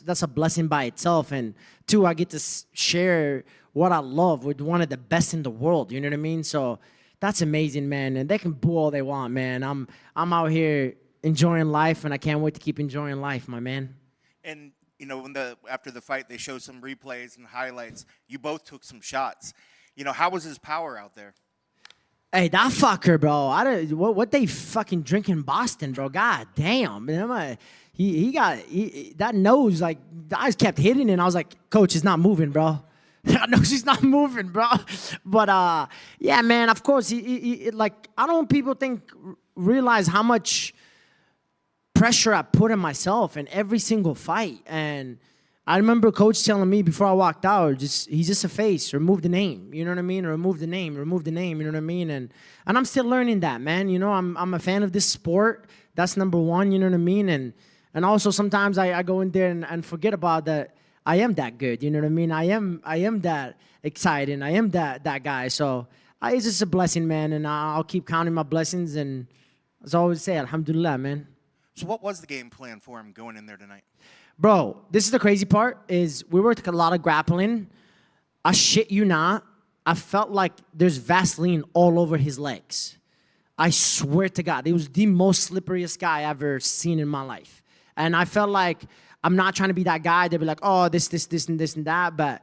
that's a blessing by itself. And two, I get to share what I love with one of the best in the world. You know what I mean? So that's amazing, man. And they can boo all they want, man. I'm out here enjoying life, and I can't wait to keep enjoying life, my man. And you know, after the fight, they showed some replays and highlights. You both took some shots. You know, how was his power out there? Hey, that fucker, bro. What they fucking drink in Boston, bro? God damn, man. That nose, like, the eyes kept hitting, and I was like, Coach, it's not moving, bro. I know she's not moving, bro. But yeah, man. Of course, like, I don't want people realize how much pressure I put on myself in every single fight. And I remember Coach telling me before I walked out, he's just a face. Remove the name. You know what I mean? Remove the name. Remove the name. You know what I mean? And I'm still learning that, man. You know, I'm a fan of this sport. That's number one. You know what I mean? And also sometimes I go in there and forget about that. I am that good. You know what I mean? I am that exciting. I am that guy. So it's just a blessing, man. And I'll keep counting my blessings. And as I always say, alhamdulillah, man. So what was the game plan for him going in there tonight? Bro, this is the crazy part, is we worked a lot of grappling. I shit you not, I felt like there's Vaseline all over his legs. I swear to God, he was the most slipperiest guy I ever seen in my life. And I felt like, I'm not trying to be that guy. They'd be like, oh, this, and this, and that. But,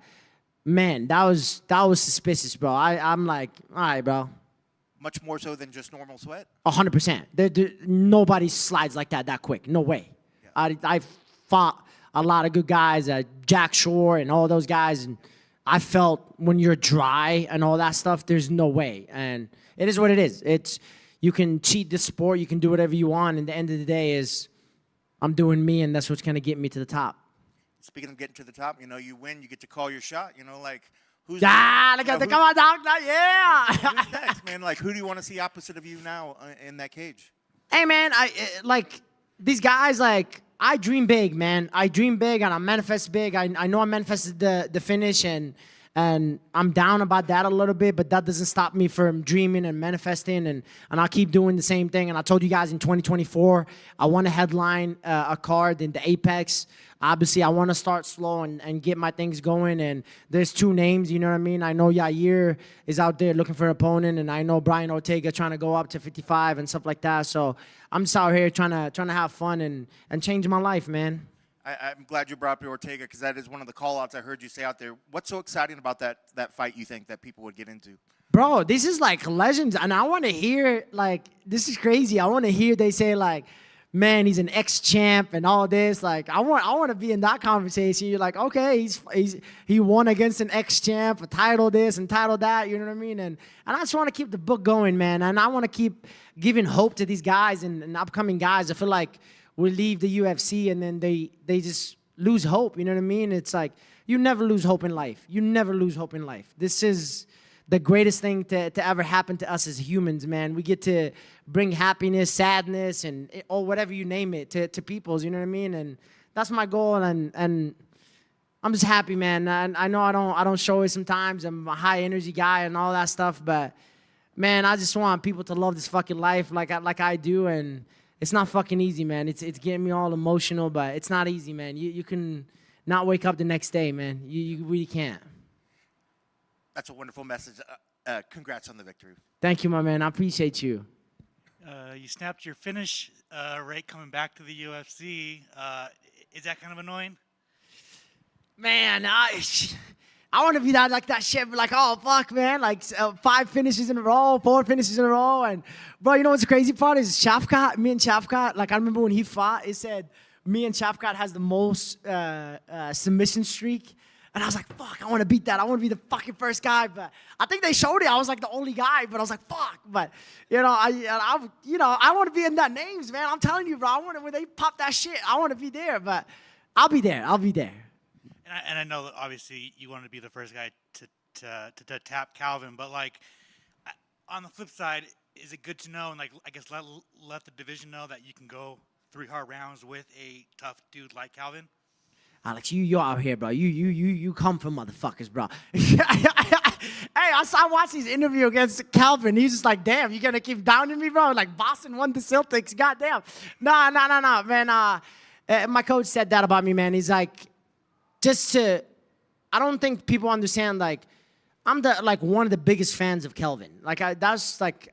man, that was suspicious, bro. I'm like, all right, bro. Much more so than just normal sweat? 100%. Nobody slides like that quick. No way. Yeah. I fought a lot of good guys, Jack Shore and all those guys, and I felt when you're dry and all that stuff, there's no way. And it is what it is. You can cheat the sport, you can do whatever you want, and the end of the day is I'm doing me, and that's what's going to get me to the top. Speaking of getting to the top, you know, you win, you get to call your shot, you know, like, who's come on, dog, yeah. Who's next, man? Like, who do you want to see opposite of you now in that cage? Hey, man, like, these guys, like, I dream big, man. I dream big, and I manifest big. I know I manifested the finish, and I'm down about that a little bit, but that doesn't stop me from dreaming and manifesting, and I'll keep doing the same thing. And I told you guys in 2024, I want to headline a card in the Apex. Obviously, I want to start slow and get my things going, and there's two names, you know what I mean? I know Yair is out there looking for an opponent, and I know Brian Ortega trying to go up to 55 and stuff like that. So I'm just out here trying to have fun and change my life, man. I'm glad you brought up Ortega, because that is one of the call-outs I heard you say out there. What's so exciting about that fight, you think, that people would get into? Bro, this is like legends, and I want to hear, like, this is crazy. I want to hear they say, like, man, he's an ex-champ and all this. Like, I want to be in that conversation. You're like, okay, he won against an ex-champ, a title this and title that, you know what I mean? And I just want to keep the book going, man. And I want to keep giving hope to these guys and upcoming guys. I feel like we leave the UFC and then they just lose hope, you know what I mean? It's like, you never lose hope in life. You never lose hope in life. This is the greatest thing to ever happen to us as humans, man. We get to bring happiness, sadness, or whatever you name it to peoples, you know what I mean? And that's my goal, and I'm just happy, man. And I know I don't show it sometimes. I'm a high energy guy and all that stuff, but man, I just want people to love this fucking life like I do, and it's not fucking easy, man. It's getting me all emotional, but it's not easy, man. You can not wake up the next day, man. You really can't. That's a wonderful message. Congrats on the victory. Thank you, my man. I appreciate you. You snapped your finish right coming back to the UFC. Is that kind of annoying? Man, I want to be that shit. Like, oh, fuck, man. Like, 5 finishes in a row, 4 finishes in a row. And, bro, you know what's the crazy part is me and Shafkat, like, I remember when he fought, it said me and Shafkat has the most submission streak. And I was like, fuck, I want to beat that. I want to be the fucking first guy. But I think they showed it. I was like the only guy. But I was like, fuck. But, you know, I want to be in that names, man. I'm telling you, bro. When they pop that shit, I want to be there. But I'll be there. I'll be there. And I know that obviously you want to be the first guy to tap Calvin. But, like, on the flip side, is it good to know and, like, I guess let the division know that you can go 3 hard rounds with a tough dude like Calvin? Alex, you out here, bro. You come from motherfuckers, bro. Hey, I watched his interview against Calvin. He's just like, damn, you gonna keep downing me, bro? Like, Boston won the Celtics. Goddamn. Nah, man. My coach said that about me, man. He's like, just to, I don't think people understand, like, I'm the like one of the biggest fans of Kelvin. Like that's like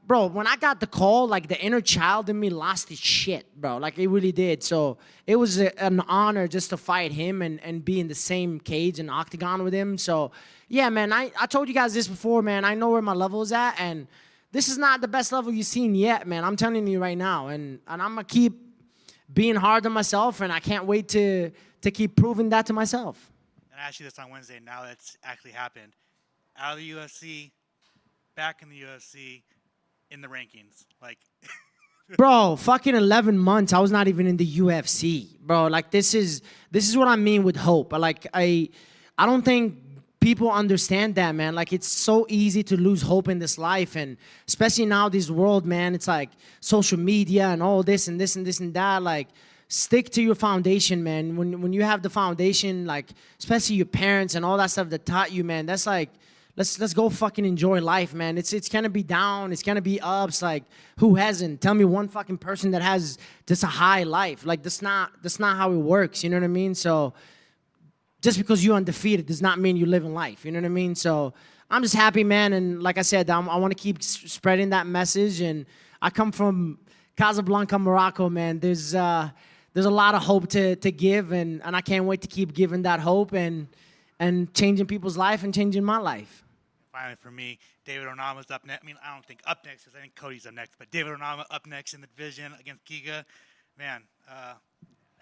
bro, when I got the call, like the inner child in me lost its shit, bro. Like it really did. So it was an honor just to fight him and be in the same cage and octagon with him. So yeah, man, I told you guys this before, man. I know where my level is at, and this is not the best level you've seen yet, man. I'm telling you right now, and I'm gonna keep being hard on myself, and I can't wait to keep proving that to myself. And I asked you this on Wednesday. Now that's actually happened. Out of the UFC, back in the UFC, in the rankings. Like, Bro, fucking 11 months. I was not even in the UFC, bro. Like this is what I mean with hope. Like I don't think people understand that, man. Like it's so easy to lose hope in this life, and especially now this world, man. It's like social media and all this and this and this and that. Like stick to your foundation, man. When you have the foundation, like especially your parents and all that stuff that taught you, man. That's like let's go fucking enjoy life, man. It's gonna be down, it's gonna be ups. Like who hasn't? Tell me one fucking person that has just a high life. Like that's not how it works. You know what I mean? So just because you're undefeated does not mean you're living life. You know what I mean? So I'm just happy, man. And like I said, I want to keep spreading that message. And I come from Casablanca, Morocco, man. There's a lot of hope to give, and I can't wait to keep giving that hope and changing people's life and changing my life. Finally, for me, David Onama's up next. I mean, I don't think up next, because I think Cody's up next. But David Onama up next in the division against Giga. Man,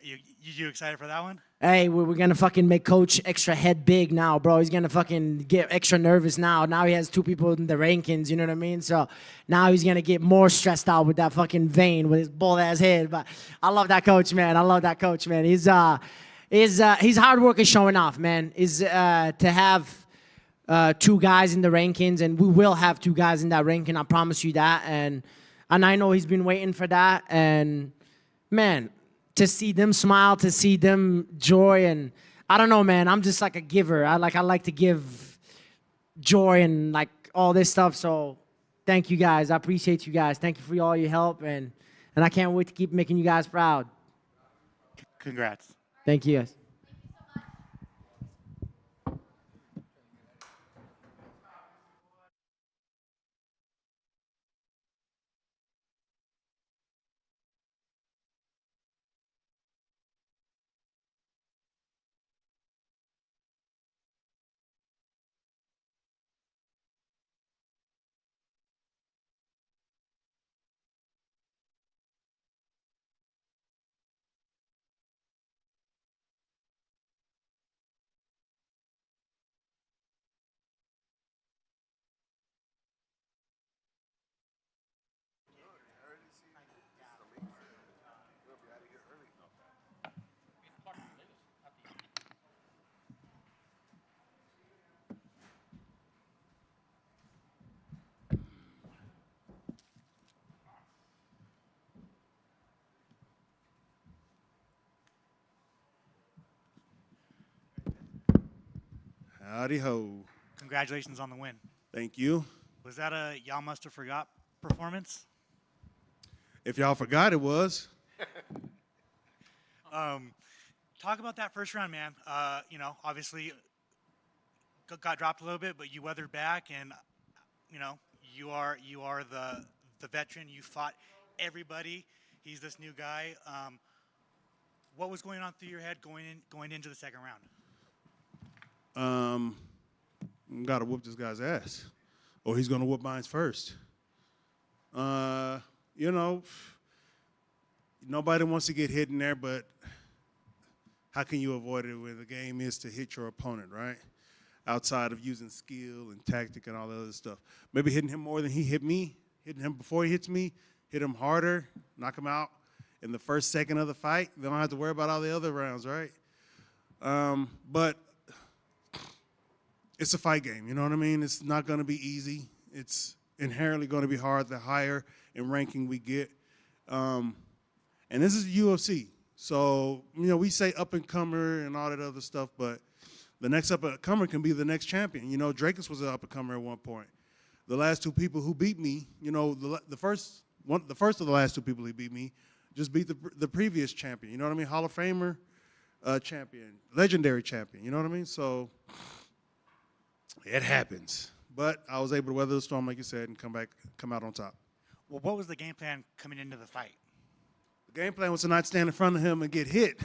you excited for that one? Hey, we're going to fucking make Coach extra head big now, bro. He's going to fucking get extra nervous now. Now he has two people in the rankings, you know what I mean? So now he's going to get more stressed out with that fucking vein with his bald-ass head. But I love that coach, man. I love that coach, man. His hard work is showing off, man. To have two guys in the rankings, and we will have two guys in that ranking. I promise you that. And I know he's been waiting for that. And man, to see them smile, to see them joy, and I don't know, man. I'm just like a giver. I like to give joy and like all this stuff. So thank you guys. I appreciate you guys. Thank you for all your help, and I can't wait to keep making you guys proud. Congrats. Thank you guys. Howdy ho. Congratulations on the win. Thank you. Was that a y'all must have forgot performance? If y'all forgot, it was. Talk about that first round, man. Obviously got dropped a little bit, but you weathered back, and you are the veteran. You fought everybody. He's this new guy. What was going on through your head going into the second round? Gotta whoop this guy's ass, or he's gonna whoop mine first. Nobody wants to get hit in there, but how can you avoid it when the game is to hit your opponent, right? Outside of using skill and tactic and all that other stuff. Maybe hitting him more than he hit me, hitting him before he hits me, hit him harder, knock him out in the first second of the fight. They don't have to worry about all the other rounds, right? But it's a fight game, you know what I mean? It's not going to be easy. It's inherently going to be hard the higher in ranking we get. And this is UFC. So, we say up-and-comer and all that other stuff, but the next up-and-comer can be the next champion. Drakus was an up-and-comer at one point. The last two people who beat me, the first of the last two people who beat me just beat the previous champion. You know what I mean? Hall of Famer, champion, legendary champion. You know what I mean? So it happens. But I was able to weather the storm, like you said, and come out on top. Well, what was the game plan coming into the fight? The game plan was to not stand in front of him and get hit.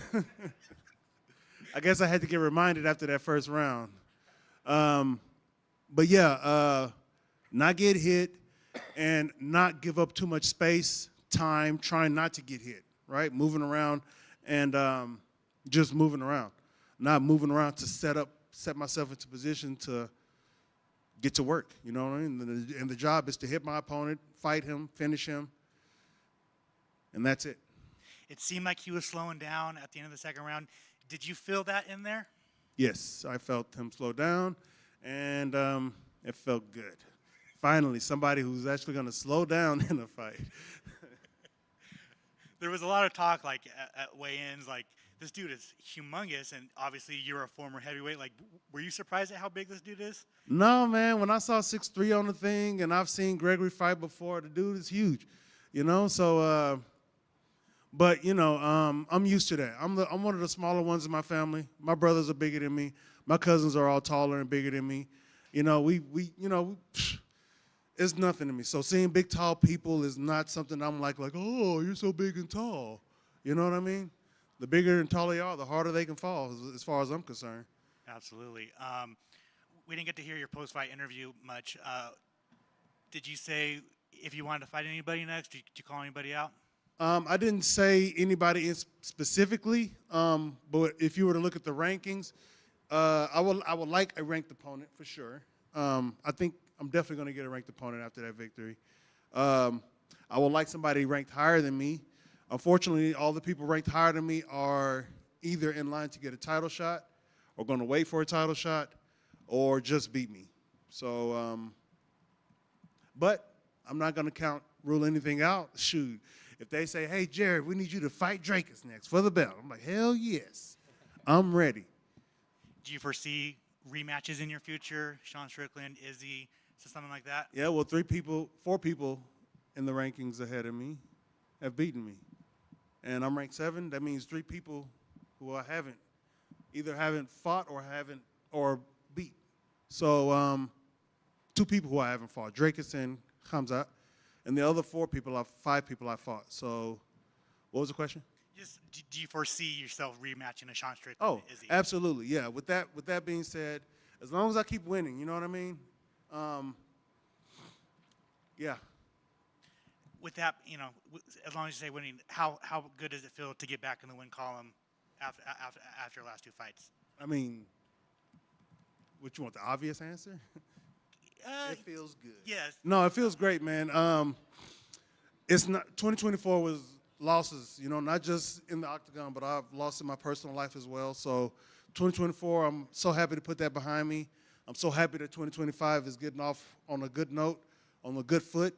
I guess I had to get reminded after that first round. But yeah, not get hit and not give up too much space, time, trying not to get hit, right? Moving around and just moving around. Not moving around to set myself into position to get to work, you know what I mean? And the job is to hit my opponent, fight him, finish him, and that's it. It seemed like he was slowing down at the end of the second round. Did you feel that in there? Yes, I felt him slow down, and it felt good. Finally, somebody who's actually going to slow down in a fight. There was a lot of talk, like, at weigh-ins, like, this dude is humongous, and obviously you're a former heavyweight. Like, were you surprised at how big this dude is? No, man. When I saw 6'3" on the thing, and I've seen Gregory fight before, the dude is huge, you know? So, but, you know, I'm used to that. I'm one of the smaller ones in my family. My brothers are bigger than me. My cousins are all taller and bigger than me. You know, it's nothing to me. So seeing big, tall people is not something I'm like, oh, you're so big and tall. You know what I mean? The bigger and taller you are, the harder they can fall, as far as I'm concerned. Absolutely. We didn't get to hear your post-fight interview much. Did you say if you wanted to fight anybody next? Did you call anybody out? I didn't say anybody specifically, but if you were to look at the rankings, I would like a ranked opponent for sure. I think I'm definitely going to get a ranked opponent after that victory. I would like somebody ranked higher than me. Unfortunately, all the people ranked higher than me are either in line to get a title shot or going to wait for a title shot or just beat me. So, but I'm not going to rule anything out. Shoot, if they say, hey, Jared, we need you to fight Drakus next for the belt, I'm like, hell yes, I'm ready. Do you foresee rematches in your future? Sean Strickland, Izzy, something like that? Yeah, well, 4 people in the rankings ahead of me have beaten me. And I'm ranked 7. That means 3 people who I haven't fought or beat. So 2 people who I haven't fought, Drakus and Hamzat. And the other 5 people I fought. So what was the question? Just, do you foresee yourself rematching a Sean Strickland? Oh, Izzy? absolutely, yeah. With that being said, as long as I keep winning, you know what I mean? Yeah. With that, you know, as long as you say winning, how good does it feel to get back in the win column after your last 2 fights? I mean, what you want, the obvious answer? It feels good. Yes. No, it feels great, man. It's not 2024 was losses, you know, not just in the octagon, but I've lost in my personal life as well. So 2024, I'm so happy to put that behind me. I'm so happy that 2025 is getting off on a good note, on a good foot.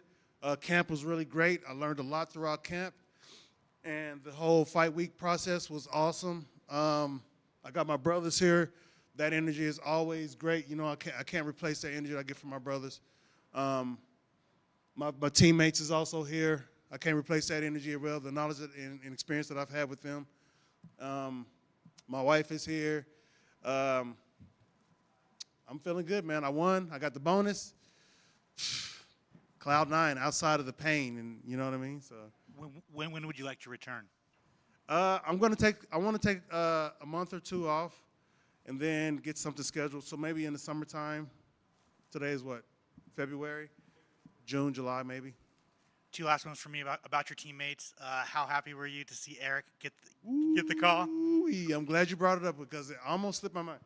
Camp was really great. I learned a lot throughout camp, and the whole fight week process was awesome. I got my brothers here. That energy is always great. You know, I can't replace that energy I get from my brothers. My teammates is also here. I can't replace that energy as well, the knowledge and experience that I've had with them. My wife is here. I'm feeling good, man. I won. I got the bonus. Cloud 9, outside of the pain, and you know what I mean. So when would you like to return? I want to take a month or 2 off, and then get something scheduled. So maybe in the summertime. Today is what? February, June, July, maybe. 2 last ones for me about your teammates. How happy were you to see Eric get the call? Ooh-wee. I'm glad you brought it up because it almost slipped my mind.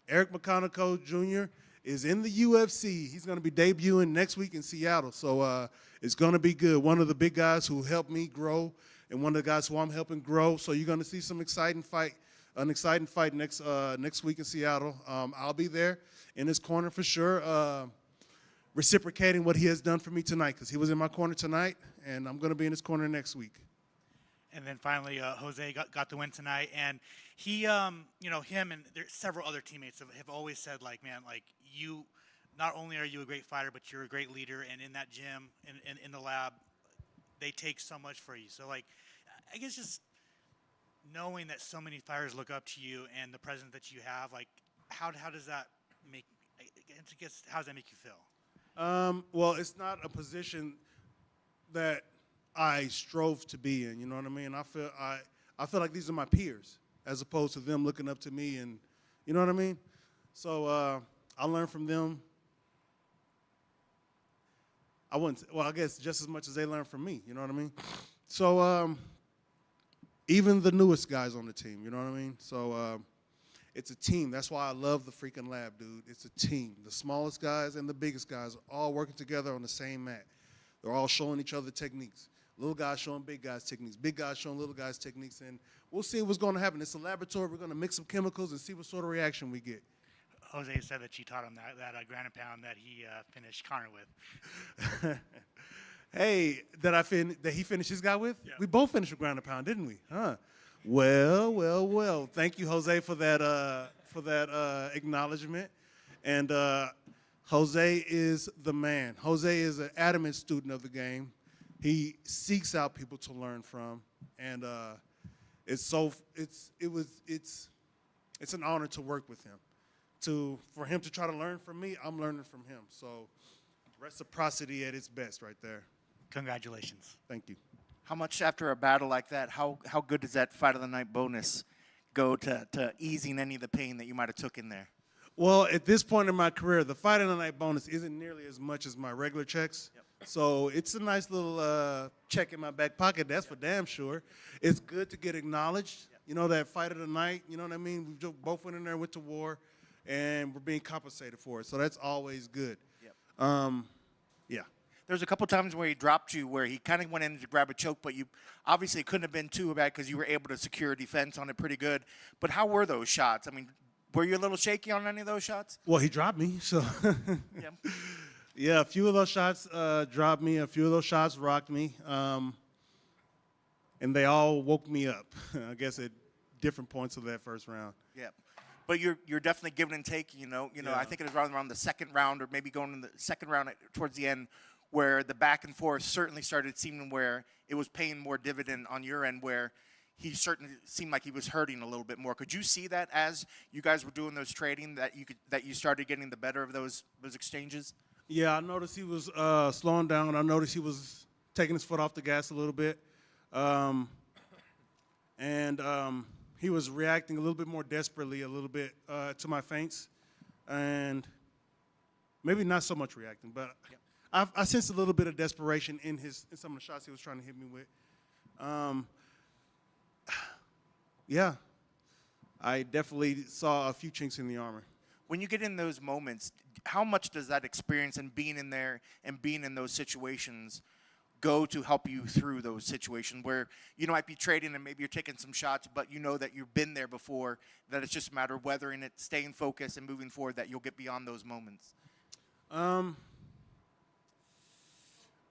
Eric McConaughey Jr. is in the UFC. He's going to be debuting next week in Seattle. So it's going to be good. One of the big guys who helped me grow and one of the guys who I'm helping grow. So you're going to see an exciting fight next week in Seattle. I'll be there in his corner for sure, reciprocating what he has done for me tonight because he was in my corner tonight, and I'm going to be in his corner next week. And then finally, Jose got the win tonight, and he, him and there's several other teammates have always said, like, man, like, you, not only are you a great fighter, but you're a great leader, and in that gym, in the lab, they take so much for you. So, like, I guess just knowing that so many fighters look up to you and the presence that you have, like how does that make? I guess how does that make you feel? Well, it's not a position that I strove to be in. You know what I mean? I feel like these are my peers, as opposed to them looking up to me, and you know what I mean. So I learn from them. I guess just as much as they learn from me. You know what I mean? So even the newest guys on the team. You know what I mean? So it's a team. That's why I love the freaking lab, dude. It's a team. The smallest guys and the biggest guys are all working together on the same mat. They're all showing each other techniques. Little guys showing big guys techniques. Big guys showing little guys techniques. And we'll see what's going to happen. It's a laboratory. We're going to mix some chemicals and see what sort of reaction we get. Jose said that you taught him that ground and pound that he finished Connor with. Hey, that he finished his guy with? Yeah. We both finished with ground and pound, didn't we? Huh? Well. Thank you, Jose, for that acknowledgement. And Jose is the man. Jose is an adamant student of the game. He seeks out people to learn from, and it's an honor to work with him. For him to try to learn from me, I'm learning from him. So reciprocity at its best right there. Congratulations. Thank you. How much after a battle like that, how good does that fight of the night bonus go to easing any of the pain that you might have took in there? Well, at this point in my career, the fight of the night bonus isn't nearly as much as my regular checks. Yep. So it's a nice little check in my back pocket. That's for damn sure. It's good to get acknowledged. Yep. You know, that fight of the night, you know what I mean? We both went in there, went to war, and we're being compensated for it. So that's always good. Yep. Yeah. There's a couple times where he dropped you, where he kind of went in to grab a choke, but you obviously couldn't have been too bad because you were able to secure a defense on it pretty good. But how were those shots? I mean, were you a little shaky on any of those shots? Well, he dropped me, so. Yeah. Yeah, a few of those shots dropped me. A few of those shots rocked me. And they all woke me up, I guess, at different points of that first round. Yeah. But you're definitely giving and taking, you know. Yeah. I think it was around the second round, or maybe going in the second round towards the end, where the back and forth certainly started seeming where it was paying more dividend on your end, where he certainly seemed like he was hurting a little bit more. Could you see that as you guys were doing those trading, that you started getting the better of those exchanges? Yeah, I noticed he was slowing down. I noticed he was taking his foot off the gas a little bit. He was reacting a little bit more desperately, a little bit to my feints. And maybe not so much reacting, but yeah. I sensed a little bit of desperation in some of the shots he was trying to hit me with. Yeah, I definitely saw a few chinks in the armor. When you get in those moments, how much does that experience and being in there and being in those situations go to help you through those situations where you might be trading and maybe you're taking some shots, but you know that you've been there before, that it's just a matter of weathering it, staying focused, and moving forward, that you'll get beyond those moments?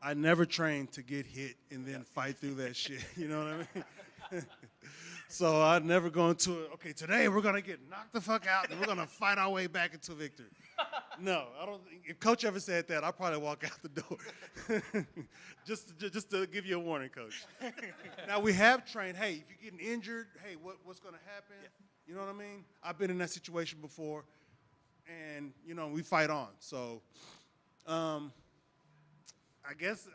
I never trained to get hit and then fight through that shit. You know what I mean? So I'd never go into it, okay, today we're going to get knocked the fuck out and we're going to fight our way back into victory. No, I don't think, if Coach ever said that, I'd probably walk out the door. just to give you a warning, Coach. Now, we have trained, hey, if you're getting injured, hey, what's going to happen? Yeah. You know what I mean? I've been in that situation before, and, you know, we fight on. So, I guess,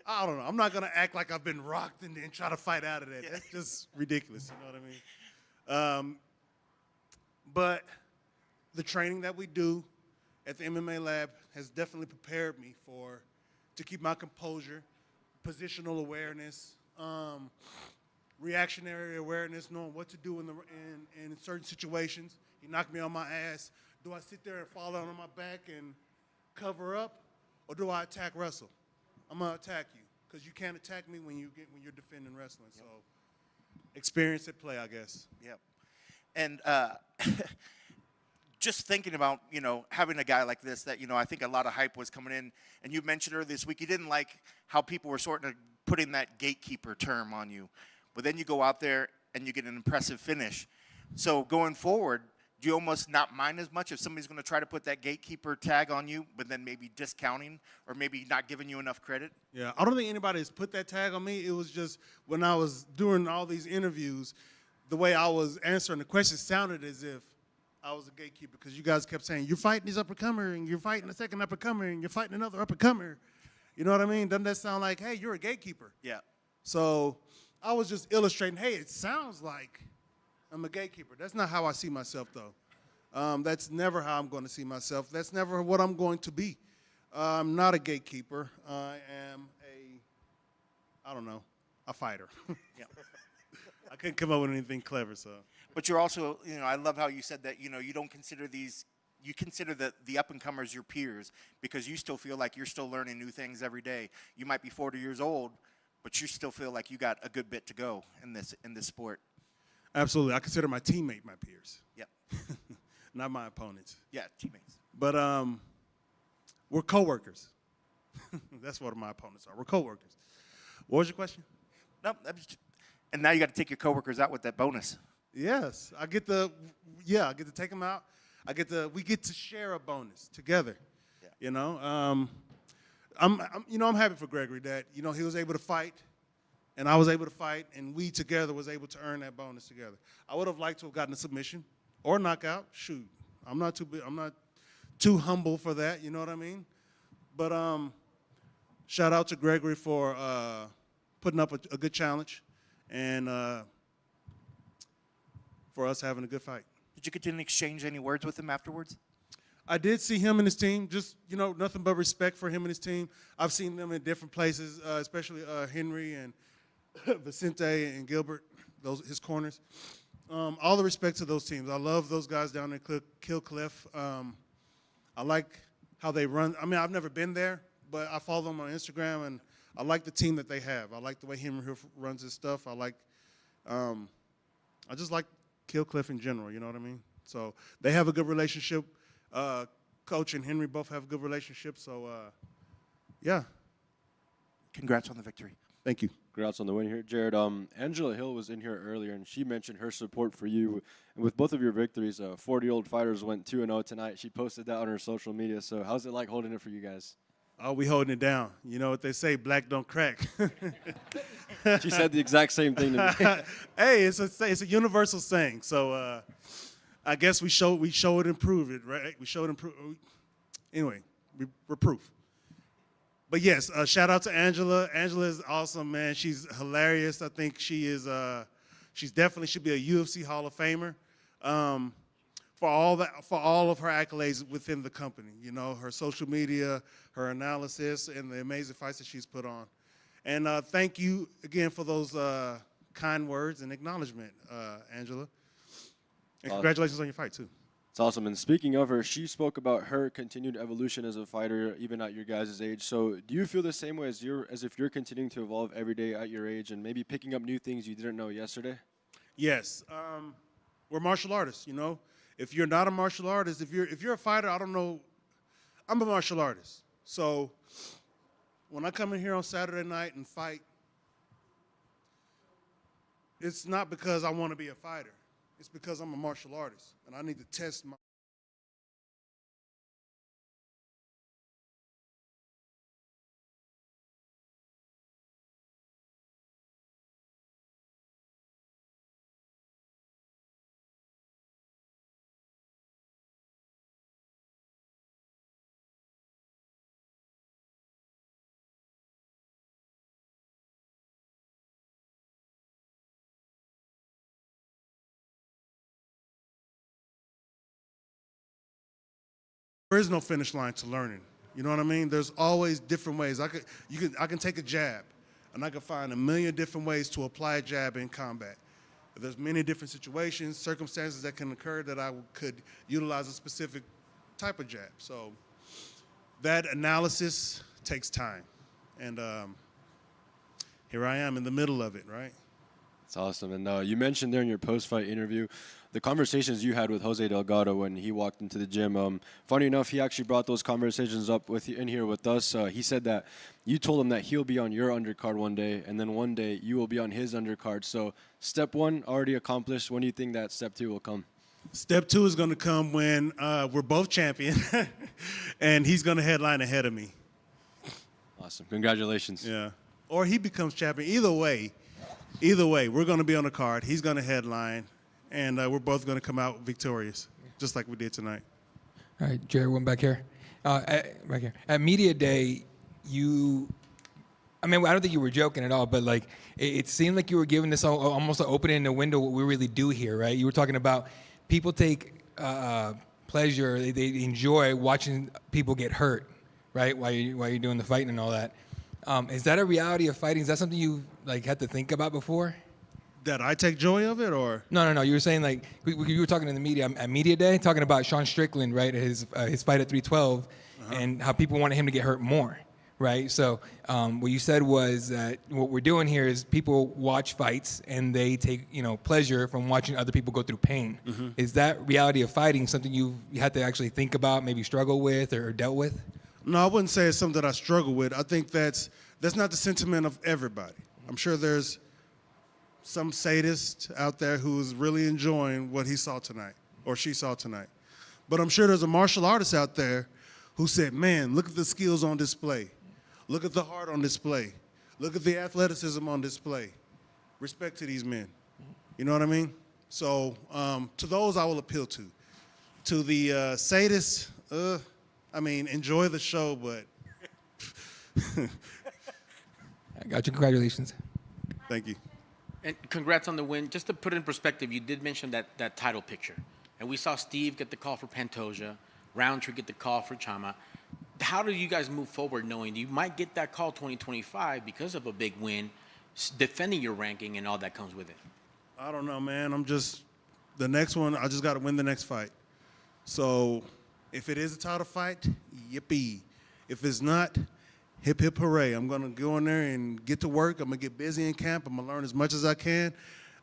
I don't know. I'm not going to act like I've been rocked and then try to fight out of that. Yeah. That's just ridiculous, you know what I mean? But the training that we do at the MMA lab has definitely prepared me to keep my composure, positional awareness, reactionary awareness, knowing what to do in certain situations. He knocked me on my ass. Do I sit there and fall down on my back and cover up, or do I attack wrestle? I'm gonna attack you because you can't attack me when you're defending wrestling. Yep. So, experience at play, I guess. Yep. And just thinking about, having a guy like this that, I think a lot of hype was coming in. And you mentioned earlier this week you didn't like how people were sort of putting that gatekeeper term on you. But then you go out there and you get an impressive finish. So going forward, do you almost not mind as much if somebody's going to try to put that gatekeeper tag on you, but then maybe discounting or maybe not giving you enough credit? Yeah, I don't think anybody has put that tag on me. It was just when I was doing all these interviews, the way I was answering the questions sounded as if I was a gatekeeper because you guys kept saying, you're fighting this up-and-comer, and you're fighting a second up-and-comer, and you're fighting another up-and-comer. You know what I mean? Doesn't that sound like, hey, you're a gatekeeper? Yeah. So I was just illustrating, hey, it sounds like I'm a gatekeeper. That's not how I see myself, though. That's never how I'm going to see myself. That's never what I'm going to be. I'm not a gatekeeper. I am a fighter. Yeah. I couldn't come up with anything clever, so. But you're also, I love how you said that, you don't consider you consider the up-and-comers your peers because you still feel like you're still learning new things every day. You might be 40 years old, but you still feel like you got a good bit to go in this sport. Absolutely. I consider my teammate my peers. Yep. Not my opponents. Yeah, teammates. But we're coworkers. That's what my opponents are. We're coworkers. What was your question? No, and now you got to take your coworkers out with that bonus. Yes, I get to take them out. We get to share a bonus together. Yeah. I'm happy for Gregory that he was able to fight, and I was able to fight, and we together was able to earn that bonus together. I would have liked to have gotten a submission or knockout. Shoot, I'm not too humble for that. You know what I mean? But shout out to Gregory for putting up a good challenge, and for us having a good fight. Did you continue to exchange any words with him afterwards? I did see him and his team, just, nothing but respect for him and his team. I've seen them in different places, especially Henry and Vicente and Gilbert, his corners. All the respect to those teams. I love those guys down there, Kill Cliff. I like how they run. I mean, I've never been there, but I follow them on Instagram, and I like the team that they have. I like the way Henry runs his stuff. I just like Kill Cliff in general, you know what I mean? So they have a good relationship. Coach and Henry both have a good relationship. So, yeah. Congrats on the victory. Thank you. Congrats on the win here, Jared. Angela Hill was in here earlier, and she mentioned her support for you. And with both of your victories, 40-year-old fighters went 2-0 tonight. She posted that on her social media. So how's it like holding it for you guys? Oh, we holding it down. You know what they say, black don't crack. She said the exact same thing to me. Hey, it's a universal saying. So I guess we show it and prove it, right? We show it and prove. Anyway, we're proof. But yes, shout out to Angela. Angela is awesome, man. She's hilarious. I think she's definitely should be a UFC Hall of Famer. For all of her accolades within the company, her social media, her analysis, and the amazing fights that she's put on. And thank you again for those kind words and acknowledgement, Angela. And congratulations on your fight, too. It's awesome. And speaking of her, she spoke about her continued evolution as a fighter, even at your guys' age. So do you feel the same way as if you're continuing to evolve every day at your age and maybe picking up new things you didn't know yesterday? Yes. We're martial artists, If you're not a martial artist, if you're a fighter, I don't know. I'm a martial artist. So when I come in here on Saturday night and fight, it's not because I want to be a fighter. It's because I'm a martial artist, and I need to test my There is no finish line to learning. You know what I mean? There's always different ways. I can take a jab, and I can find a million different ways to apply a jab in combat. There's many different situations, circumstances that can occur that I could utilize a specific type of jab. So that analysis takes time, and here I am in the middle of it, right? That's awesome. And you mentioned there in your post-fight interview the conversations you had with Jose Delgado when he walked into the gym. Funny enough, he actually brought those conversations up in here with us. He said that you told him that he'll be on your undercard one day, and then one day you will be on his undercard. So step one already accomplished. When do you think that step two will come? Step 2 is going to come when we're both champion, and he's going to headline ahead of me. Awesome. Congratulations. Yeah. Or he becomes champion. Either way, we're going to be on the card. He's going to headline, and we're both going to come out victorious, just like we did tonight. All right, Jerry, one back here. Back here. At Media Day, I don't think you were joking at all, but like it seemed like you were giving this almost an opening in the window what we really do here, right? You were talking about people take pleasure, they enjoy watching people get hurt, right? While you're doing the fighting and all that. Is that a reality of fighting? Is that something you like had to think about before? That I take joy of it, or? No. You were saying like you were talking in the media at Media Day, talking about Sean Strickland, right? His fight at 312, and how people wanted him to get hurt more, right? So what you said was that what we're doing here is people watch fights and they take pleasure from watching other people go through pain. Is that reality of fighting something you had to actually think about, maybe struggle with or dealt with? No, I wouldn't say it's something that I struggle with. I think that's not the sentiment of everybody. I'm sure there's some sadist out there who's really enjoying what he saw tonight or she saw tonight. But I'm sure there's a martial artist out there who said, man, look at the skills on display. Look at the heart on display. Look at the athleticism on display. Respect to these men. You know what I mean? So to those I will appeal to. To the sadists, enjoy the show, but. I got you. Congratulations. Thank you. And congrats on the win. Just to put it in perspective, you did mention that title picture. And we saw Steve get the call for Pantoja, Roundtree get the call for Chama. How do you guys move forward knowing you might get that call 2025 because of a big win, defending your ranking and all that comes with it? I don't know, man. The next one, I just got to win the next fight. So if it is a title fight, yippee. If it's not, hip, hip, hooray. I'm going to go in there and get to work. I'm going to get busy in camp. I'm going to learn as much as I can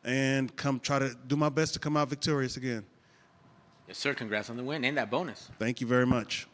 and try to do my best to come out victorious again. Yes, sir. Congrats on the win and that bonus. Thank you very much.